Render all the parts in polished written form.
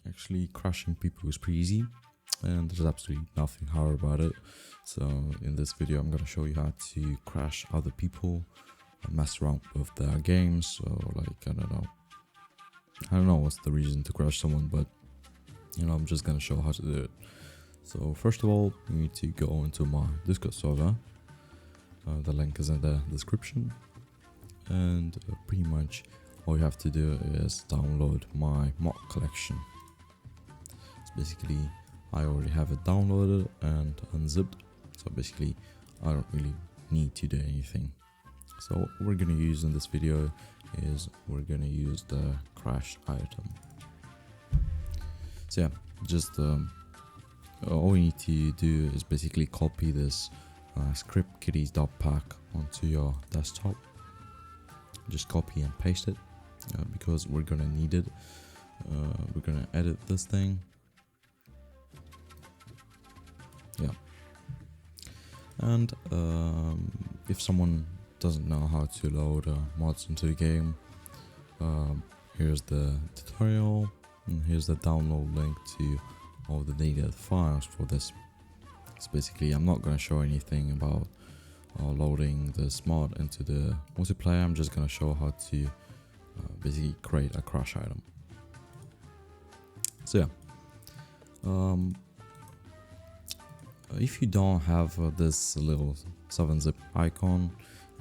Actually, crashing people is pretty easy, and there's absolutely nothing hard about it. So in this video, I'm gonna show you how to crash other people, mess around with their games. So like, I don't know what's the reason to crash someone, but I'm just gonna show how to do it. So first of all, you need to go into my Discord server. The link is in the description, and pretty much all you have to do is download my mod collection. So basically, I already have it downloaded and unzipped, so basically I don't really need to do anything. So what we're gonna use in this video is we're gonna use the crash item. So yeah, just all you need to do is basically copy this scriptkitties.pack onto your desktop. Just copy and paste it because we're gonna need it. We're gonna edit this thing. Yeah. And if someone doesn't know how to load mods into the game, here's the tutorial, and here's the download link to all the needed files for this. So basically, I'm not going to show anything about loading this mod into the multiplayer. I'm just going to show how to basically create a crash item. So yeah, if you don't have this little 7-zip icon,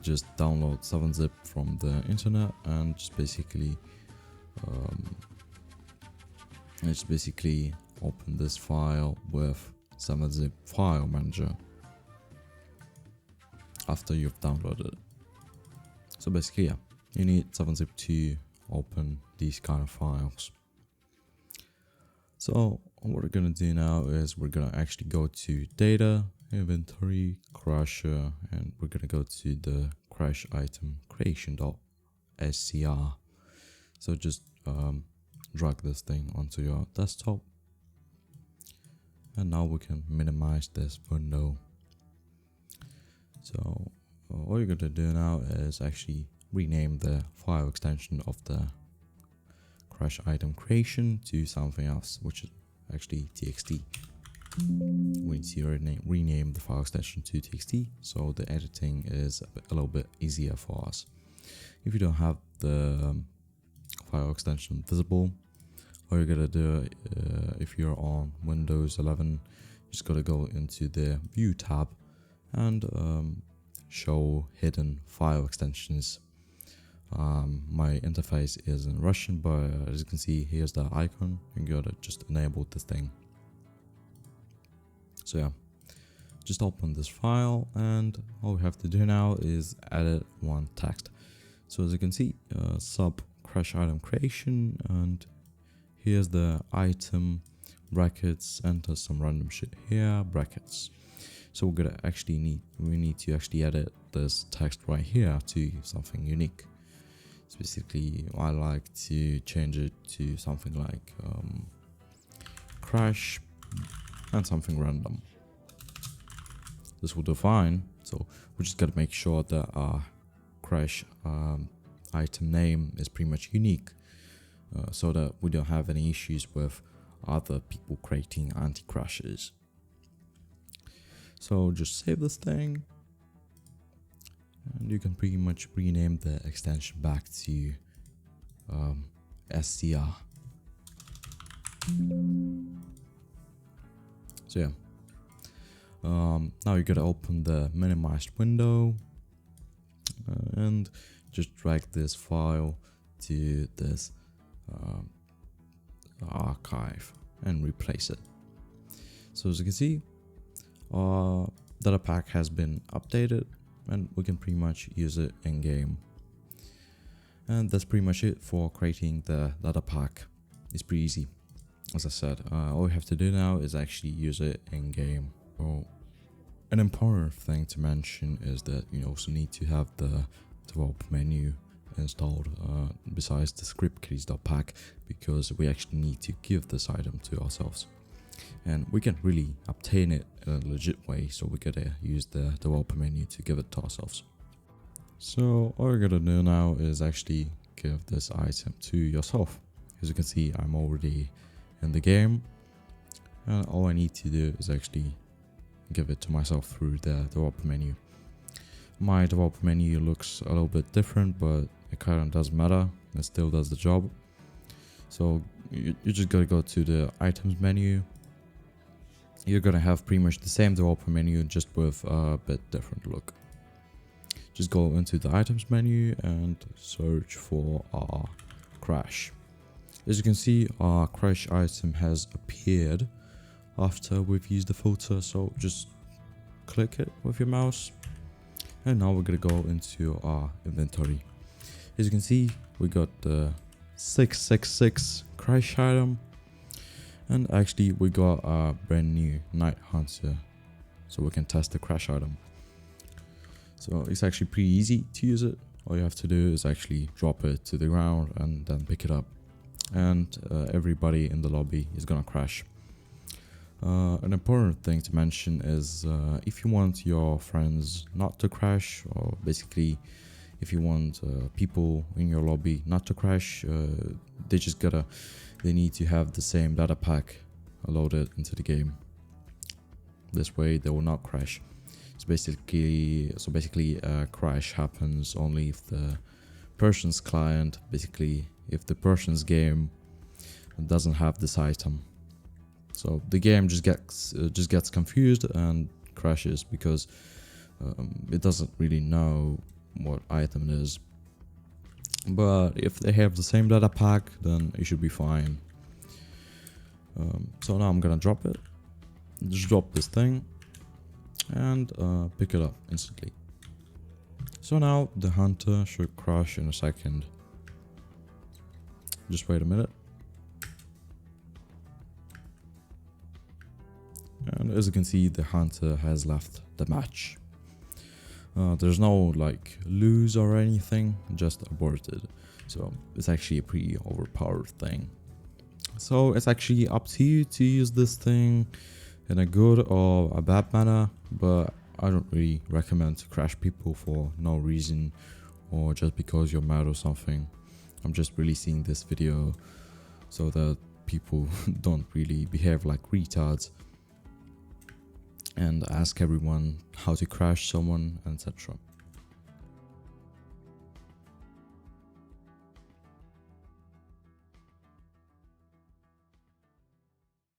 just download 7-zip from the internet and just basically open this file with 7-zip file manager after you've downloaded it. So basically, yeah, you need 7-zip to open these kind of files. So what we're gonna do now is we're gonna actually go to data, inventory, crasher, and we're gonna go to the crash item creation.scr. So just drag this thing onto your desktop, and now we can minimize this window. So all you're gonna do now is actually rename the file extension of the crash item creation to something else, which is actually txt. We need to rename the file extension to txt, so the editing is a little bit easier for us. If you don't have the file extension visible, all you're gonna do, if you're on Windows 11, you just gotta go into the View tab and show hidden file extensions. My interface is in Russian, but as you can see, here's the icon. You gotta just enable this thing. So yeah, just open this file, and all we have to do now is edit one text. So as you can see, sub crash item creation, and here's the item brackets, enter some random shit here, brackets. So we need to actually edit this text right here to something unique. So basically, I like to change it to something like crash and something random. This will do fine. So we just gotta make sure that our crash item name is pretty much unique, so that we don't have any issues with other people creating anti-crashes. So just save this thing, and you can pretty much rename the extension back to SCR. So yeah, now you gotta open the minimized window and just drag this file to this archive and replace it. So as you can see, our data pack has been updated, and we can pretty much use it in game. And that's pretty much it for creating the data pack. It's pretty easy. As I said, all we have to do now is actually use it in game. Well, an important thing to mention is that you also need to have the develop menu installed besides the scriptkitties.pack, because we actually need to give this item to ourselves, and we can really obtain it in a legit way, so we gotta use the developer menu to give it to ourselves. So all you're gonna do now is actually give this item to yourself. As you can see, I'm already in the game, and all I need to do is actually give it to myself through the developer menu. My developer menu looks a little bit different, but it kind of doesn't matter, it still does the job. So you just gotta go to the items menu. You're gonna have pretty much the same developer menu, just with a bit different look. Just go into the items menu and search for our crash. As you can see, our crash item has appeared after we've used the filter, so just click it with your mouse. And now we're gonna go into our inventory. As you can see, we got the 666 crash item, and actually we got a brand new night hunter, so we can test the crash item. So it's actually pretty easy to use it. All you have to do is actually drop it to the ground and then pick it up, and everybody in the lobby is gonna crash. An important thing to mention is if you want your friends not to crash, or basically if you want people in your lobby not to crash, they need to have the same data pack loaded into the game. This way they will not crash. So basically a crash happens only if the person's client, basically if the person's game doesn't have this item. So the game just gets confused and crashes because it doesn't really know what item it is. But if they have the same data pack, then it should be fine. So now I'm gonna drop it. Just drop this thing and pick it up instantly. So now the hunter should crash in a second. Just wait a minute. And as you can see, the hunter has left the match. There's no like lose or anything, just aborted. So it's actually a pretty overpowered thing. So it's actually up to you to use this thing in a good or a bad manner, but I don't really recommend to crash people for no reason or just because you're mad or something. I'm just releasing this video so that people don't really behave like retards and ask everyone how to crash someone, etc.